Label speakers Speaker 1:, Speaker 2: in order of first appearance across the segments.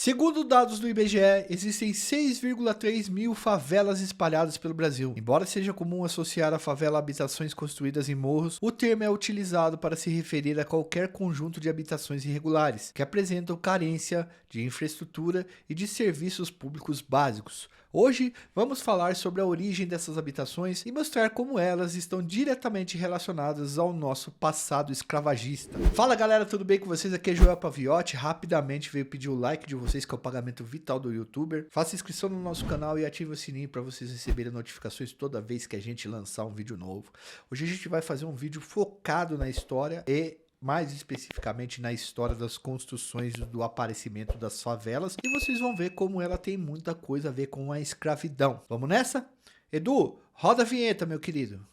Speaker 1: Segundo dados do IBGE, existem 6,3 mil favelas espalhadas pelo Brasil. Embora seja comum associar a favela a habitações construídas em morros, o termo é utilizado para se referir a qualquer conjunto de habitações irregulares, que apresentam carência de infraestrutura e de serviços públicos básicos. Hoje, vamos falar sobre a origem dessas habitações e mostrar como elas estão diretamente relacionadas ao nosso passado escravagista. Fala galera, tudo bem com vocês? Aqui é Joel Paviotti. Rapidamente veio pedir o like de vocês, que é o pagamento vital do YouTuber. Faça inscrição no nosso canal e ative o sininho para vocês receberem notificações toda vez que a gente lançar um vídeo novo. Hoje a gente vai fazer um vídeo focado na história e mais especificamente na história das construções do aparecimento das favelas, e vocês vão ver como ela tem muita coisa a ver com a escravidão. Vamos nessa? Edu, roda a vinheta, meu querido.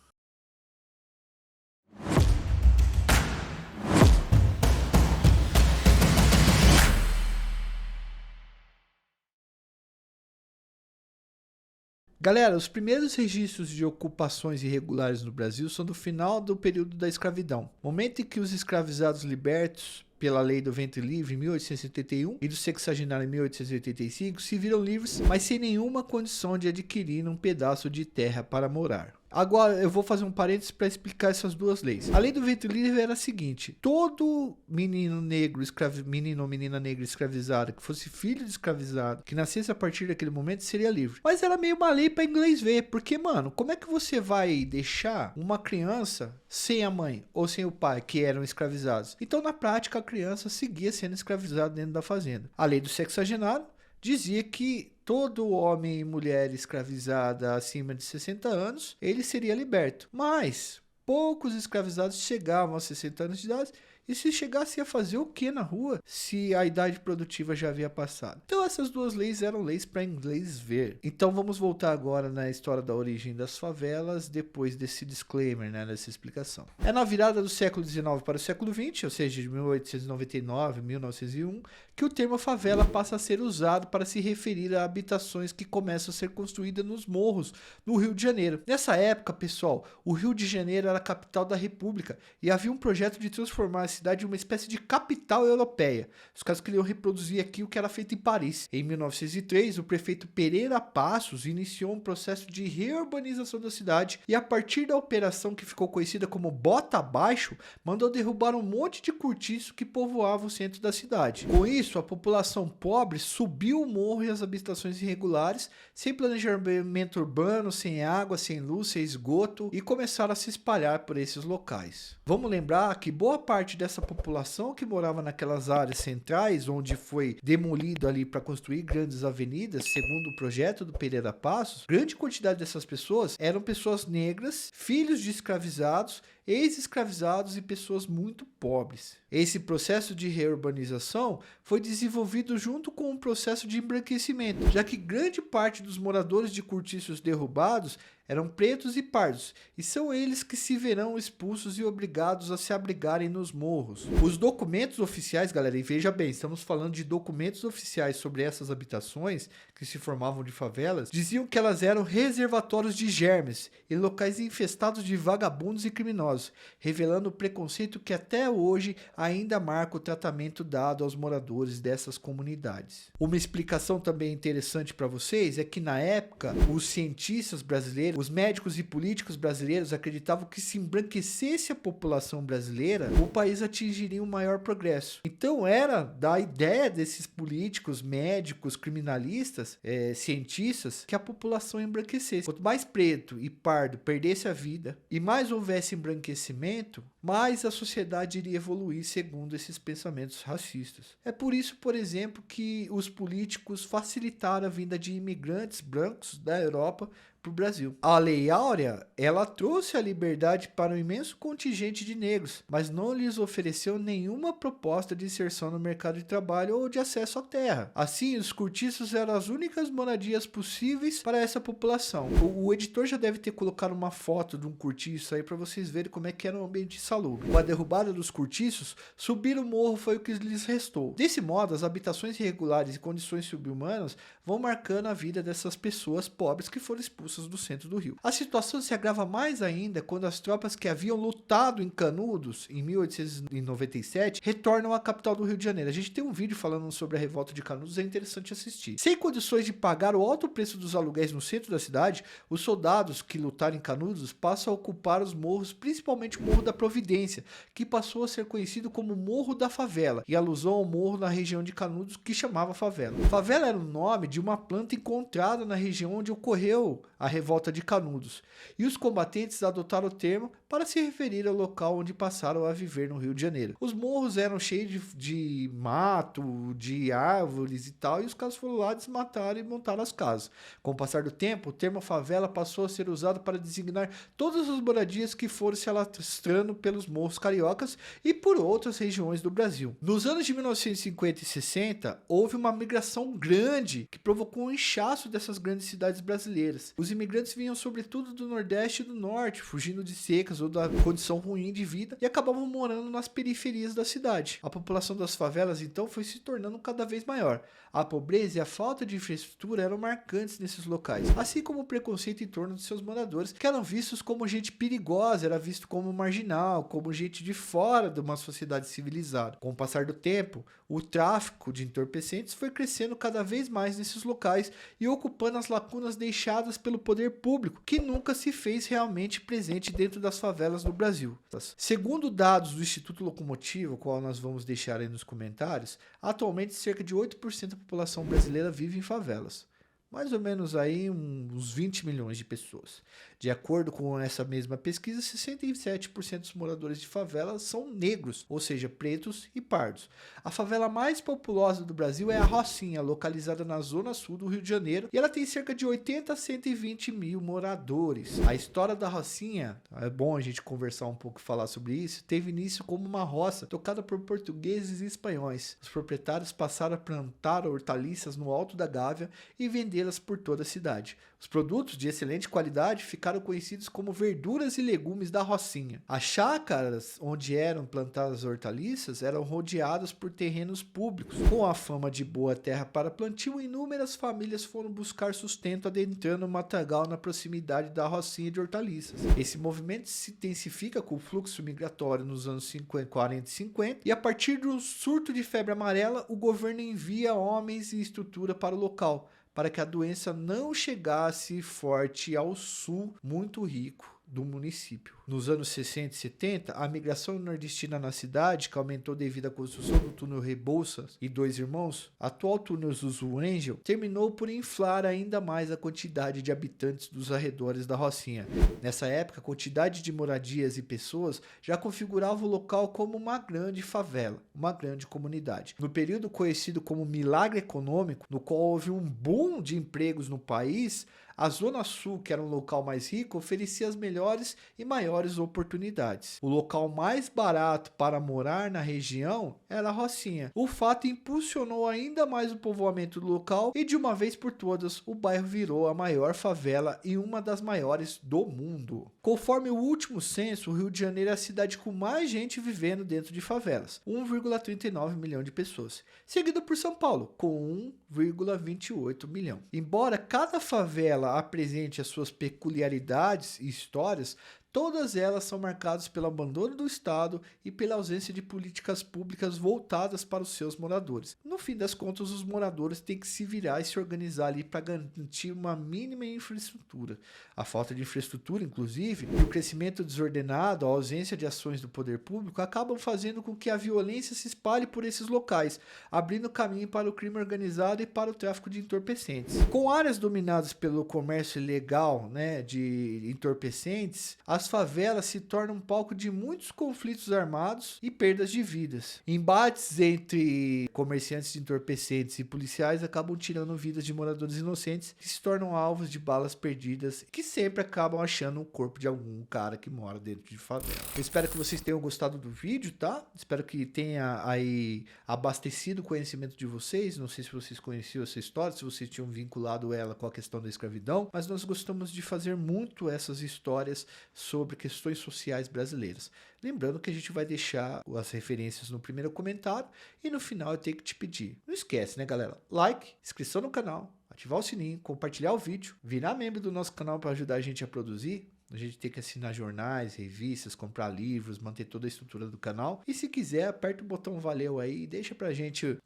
Speaker 1: Galera, os primeiros registros de ocupações irregulares no Brasil são do final do período da escravidão, momento em que os escravizados libertos pela Lei do Ventre Livre em 1871 e do Sexagenário em 1885 se viram livres, mas sem nenhuma condição de adquirir um pedaço de terra para morar. Agora eu vou fazer um parênteses para explicar essas duas leis. A Lei do Ventre Livre era a seguinte: todo menino negro, menino ou menina negra escravizada, que fosse filho de escravizado, que nascesse a partir daquele momento, seria livre. Mas era meio uma lei para inglês ver, porque, mano, como é que você vai deixar uma criança sem a mãe ou sem o pai, que eram escravizados? Então, na prática, a criança seguia sendo escravizada dentro da fazenda. A Lei do Sexagenário dizia que todo homem e mulher escravizada acima de 60 anos, ele seria liberto. Mas poucos escravizados chegavam a 60 anos de idade, e se chegasse a fazer o que na rua se a idade produtiva já havia passado? Então essas duas leis eram leis para inglês ver. Então vamos voltar agora na história da origem das favelas, depois desse disclaimer, né, dessa explicação. É na virada do século XIX para o século XX, ou seja, de 1899 a 1901, que o termo favela passa a ser usado para se referir a habitações que começam a ser construídas nos morros no Rio de Janeiro. Nessa época, pessoal, o Rio de Janeiro era a capital da República e havia um projeto de transformar a cidade em uma espécie de capital europeia. Os caras queriam reproduzir aqui o que era feito em Paris. Em 1903, o prefeito Pereira Passos iniciou um processo de reurbanização da cidade e, a partir da operação que ficou conhecida como Bota Abaixo, mandou derrubar um monte de cortiço que povoava o centro da cidade. Com isso, a população pobre subiu o morro e as habitações irregulares, sem planejamento urbano, sem água, sem luz, sem esgoto, e começaram a se espalhar por esses locais. Vamos lembrar que boa parte dessa população que morava naquelas áreas centrais, onde foi demolido ali para construir grandes avenidas, segundo o projeto do Pereira Passos, grande quantidade dessas pessoas eram pessoas negras, filhos de escravizados, ex-escravizados e pessoas muito pobres. Esse processo de reurbanização foi desenvolvido junto com um processo de embranquecimento, já que grande parte dos moradores de cortiços derrubados eram pretos e pardos, e são eles que se verão expulsos e obrigados a se abrigarem nos morros. Os documentos oficiais, galera, e veja bem, estamos falando de documentos oficiais sobre essas habitações que se formavam de favelas, diziam que elas eram reservatórios de germes e locais infestados de vagabundos e criminosos, revelando o preconceito que até hoje ainda marca o tratamento dado aos moradores dessas comunidades. Uma explicação também interessante para vocês é que na época os cientistas brasileiros, os médicos e políticos brasileiros acreditavam que se embranquecesse a população brasileira, o país atingiria um maior progresso. Então era da ideia desses políticos, médicos, criminalistas, cientistas, que a população embranquecesse. Quanto mais preto e pardo perdesse a vida e mais houvesse embranquecimento, mais a sociedade iria evoluir segundo esses pensamentos racistas. É por isso, por exemplo, que os políticos facilitaram a vinda de imigrantes brancos da Europa para o Brasil. A Lei Áurea, ela trouxe a liberdade para um imenso contingente de negros, mas não lhes ofereceu nenhuma proposta de inserção no mercado de trabalho ou de acesso à terra. Assim, os cortiços eram as únicas moradias possíveis para essa população. O editor já deve ter colocado uma foto de um cortiço aí para vocês verem como é que era um ambiente insalubre. Com a derrubada dos cortiços, subir o morro foi o que lhes restou. Desse modo, as habitações irregulares e condições subhumanas vão marcando a vida dessas pessoas pobres que foram expulsas expulsas do centro do Rio. A situação se agrava mais ainda quando as tropas que haviam lutado em Canudos em 1897 retornam à capital do Rio de Janeiro. A gente tem um vídeo falando sobre a revolta de Canudos, é interessante assistir. Sem condições de pagar o alto preço dos aluguéis no centro da cidade, os soldados que lutaram em Canudos passam a ocupar os morros, principalmente o Morro da Providência, que passou a ser conhecido como Morro da Favela, em alusão ao morro na região de Canudos que chamava favela. Favela era o nome de uma planta encontrada na região onde ocorreu a revolta de Canudos, e os combatentes adotaram o termo para se referir ao local onde passaram a viver no Rio de Janeiro. Os morros eram cheios de mato, de árvores e tal, e os caras foram lá, desmataram e montaram as casas. Com o passar do tempo, o termo favela passou a ser usado para designar todas as moradias que foram se alastrando pelos morros cariocas e por outras regiões do Brasil. Nos anos de 1950 e 60, houve uma migração grande que provocou um inchaço dessas grandes cidades brasileiras. Os imigrantes vinham sobretudo do Nordeste e do Norte, fugindo de secas ou da condição ruim de vida, e acabavam morando nas periferias da cidade. A população das favelas então foi se tornando cada vez maior. A pobreza e a falta de infraestrutura eram marcantes nesses locais, assim como o preconceito em torno de seus moradores, que eram vistos como gente perigosa, era visto como marginal, como gente de fora de uma sociedade civilizada. Com o passar do tempo, o tráfico de entorpecentes foi crescendo cada vez mais nesses locais e ocupando as lacunas deixadas pelo poder público, que nunca se fez realmente presente dentro das favelas no Brasil. Segundo dados do Instituto Locomotivo, qual nós vamos deixar aí nos comentários, atualmente cerca de 8% da população brasileira vive em favelas. Mais ou menos aí uns 20 milhões de pessoas. De acordo com essa mesma pesquisa, 67% dos moradores de favelas são negros, ou seja, pretos e pardos. A favela mais populosa do Brasil é a Rocinha, localizada na zona sul do Rio de Janeiro, e ela tem cerca de 80 a 120 mil moradores. A história da Rocinha, é bom a gente conversar um pouco e falar sobre isso, teve início como uma roça tocada por portugueses e espanhóis. Os proprietários passaram a plantar hortaliças no Alto da Gávea e vendê-las por toda a cidade. Os produtos de excelente qualidade ficaram conhecidos como verduras e legumes da Rocinha. As chácaras onde eram plantadas hortaliças eram rodeadas por terrenos públicos. Com a fama de boa terra para plantio, inúmeras famílias foram buscar sustento adentrando o matagal na proximidade da Rocinha de hortaliças. Esse movimento se intensifica com o fluxo migratório nos anos 40 e 50, e a partir do surto de febre amarela, o governo envia homens e estrutura para o local, para que a doença não chegasse forte ao sul, muito rico do município. Nos anos 60 e 70, a migração nordestina na cidade, que aumentou devido à construção do túnel Rebouças e Dois Irmãos, atual túnel Zuzu Angel, terminou por inflar ainda mais a quantidade de habitantes dos arredores da Rocinha. Nessa época, a quantidade de moradias e pessoas já configurava o local como uma grande favela, uma grande comunidade. No período conhecido como Milagre Econômico, no qual houve um boom de empregos no país, a Zona Sul, que era um local mais rico, oferecia as melhores e maiores oportunidades. O local mais barato para morar na região era a Rocinha. O fato impulsionou ainda mais o povoamento do local e, de uma vez por todas, o bairro virou a maior favela e uma das maiores do mundo. Conforme o último censo, o Rio de Janeiro é a cidade com mais gente vivendo dentro de favelas, 1,39 milhão de pessoas, seguido por São Paulo, com 1,28 milhão. Embora cada favela apresente as suas peculiaridades e histórias, todas elas são marcadas pelo abandono do Estado e pela ausência de políticas públicas voltadas para os seus moradores. No fim das contas, os moradores têm que se virar e se organizar ali para garantir uma mínima infraestrutura. A falta de infraestrutura, inclusive, e o crescimento desordenado, a ausência de ações do poder público acabam fazendo com que a violência se espalhe por esses locais, abrindo caminho para o crime organizado e para o tráfico de entorpecentes. Com áreas dominadas pelo comércio ilegal, de entorpecentes, as favelas se tornam um palco de muitos conflitos armados e perdas de vidas. Embates entre comerciantes de entorpecentes e policiais acabam tirando vidas de moradores inocentes que se tornam alvos de balas perdidas, que sempre acabam achando o corpo de algum cara que mora dentro de favela. Eu espero que vocês tenham gostado do vídeo, tá? Espero que tenha aí abastecido o conhecimento de vocês. Não sei se vocês conheciam essa história, se vocês tinham vinculado ela com a questão da escravidão, mas nós gostamos de fazer muito essas histórias sobre questões sociais brasileiras. Lembrando que a gente vai deixar as referências no primeiro comentário e no final eu tenho que te pedir. Não esquece, né, galera? Like, inscrição no canal, ativar o sininho, compartilhar o vídeo, virar membro do nosso canal para ajudar a gente a produzir. A gente tem que assinar jornais, revistas, comprar livros, manter toda a estrutura do canal. E se quiser, aperta o botão valeu aí e deixa pra gente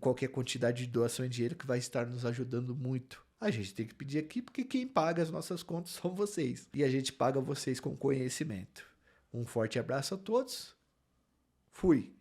Speaker 1: qualquer quantidade de doação em dinheiro que vai estar nos ajudando muito. A gente tem que pedir aqui porque quem paga as nossas contas são vocês. E a gente paga vocês com conhecimento. Um forte abraço a todos. Fui.